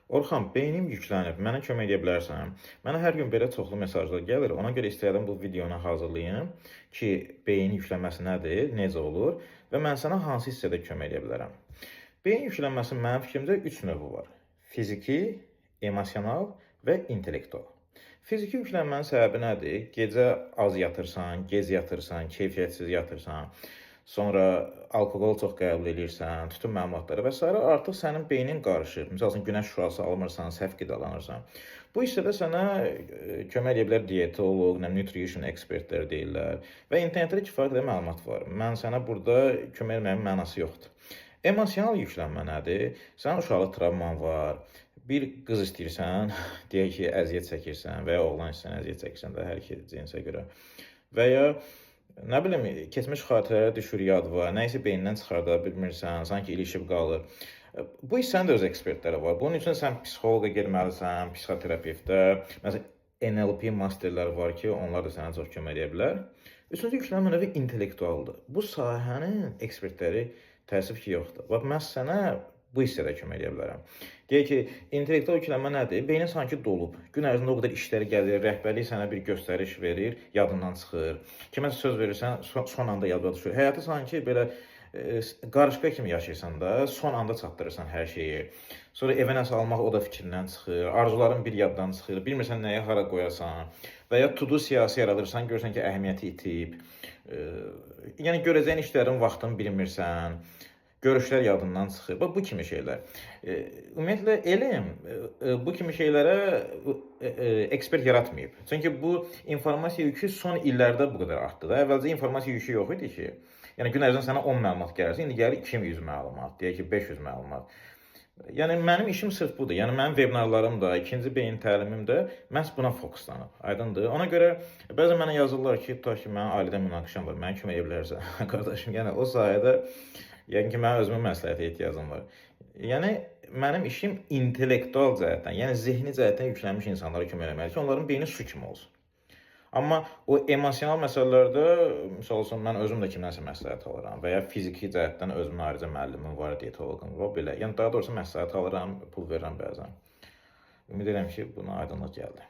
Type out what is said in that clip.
Orxan, beynim yüklənib, mənə kömək edə bilərsən? Mənə hər gün belə çoxlu mesajlar gəlir, ona görə istəyirəm bu videonu hazırlayım ki, beyin yüklənməsi nədir, necə olur və mən sənə hansı hissədə kömək edə bilərəm. Beyin yüklənməsinin mənim fikrimcə 3 növü var. Fiziki, emosional və intellektual. Fiziki yüklənmənin səbəbi nədir? Gecə az yatırsan, gec yatırsan, keyfiyyətsiz yatırsan, sonra alkoqol çox qəbul edirsən, tütün məmulatları və s. artıq sənin beynin qarışır. Məsəl üçün günəş şüası almırsan, səhv qidalanırsan. Bu hissədə sənə kömək edə bilər dietoloq, nutrition ekspertlər deyirlər və internetdə kifayət qədər məlumat var. Mən sənə burada kömək etməyin mənası yoxdur. Emosional yüklənmə nədir? Sənin uşaqlıq travman var. Bir qız istəyirsən, deyək ki, əziyyət çəkirsən və ya oğlan istəyirsən, əziyyət çəkirsən də hər iki cinsə görə. Və ya nə bilim, keçmiş xatirələrə düşür yad var, nəyisə beynindən çıxarda bilmirsən, sanki ilişib qalır. Bu hissənin də öz ekspertləri var. Bunun üçün sən psixoloqa getməlisən, psixoterapevtə. Məsələn, NLP masterlər var ki, onlar da sənə çox kömək edə bilər. Üçüncü yüklənmə növü intellektualdır. Bu sahənin ekspertləri təəssüf ki, yoxdur. Bax, mən sənə bu hissədə kömək edə bilərəm. Deyək ki, intellektual yüklənmə nədir? Beynin sanki dolub. Gün ərzində o qədər işləri gəlir, rəhbərlik sənə bir göstəriş verir, yadından çıxır. Kiməsə söz verirsən, son anda yadına düşür. Həyatı sanki belə qarışqa kimi yaşayırsan da, son anda çatdırırsan hər şeyi. Sonra evə nəsə almaq o da fikrindən çıxır, arzuların bir yaddan çıxır, bilmirsən nəyə hara qoyasan və ya to-do siyasi yaradırsan, görürsən ki, əhəmiyyəti itib. Yəni, görəcəyin işlərin vaxtını bilmirsən, görüşlər yadından çıxır. Bax, bu kimi şeylər. Ümumiyyətlə, elm bu kimi şeylərə ekspert yaratmayıb. Çünki bu informasiya yükü son illərdə bu qədər artdı da. Əvvəlcə informasiya yükü yox idi ki. Yəni, gün ərzində sənə 10 məlumat gəlirsə, indi gəlir 200 məlumat, deyək ki, 500 məlumat. Yəni, mənim işim sırf budur. Yəni, mənim webinarlarım da, ikinci beyin təlimim də məhz buna fokuslanıb. Aydındır. Ona görə bəzən mənə yazırlar ki, tutaq ki, mənim ailədə münaqişəm var, mənə kömək edə bilərsən, qardaşım. Yəni, o sayədə yəni ki, mənim özümün məsləhətə ehtiyacım var. Yəni, mənim işim intellektual cəhətdən, yəni zehni cəhətdən yüklənmiş insanlara kömək etməkdir ki, onların beyni su kimi olsun. Amma o emosional məsələlərdə, misal üçün, mən özüm də kimdənsə məsləhət alıram və ya fiziki cəhətdən özümün ayrıca müəllimim var, dietoloqum var, belə. Yəni, daha doğrusu məsləhət alıram, pul verirəm bəzən. Ümid edirəm ki, buna aydınlıq gəldi.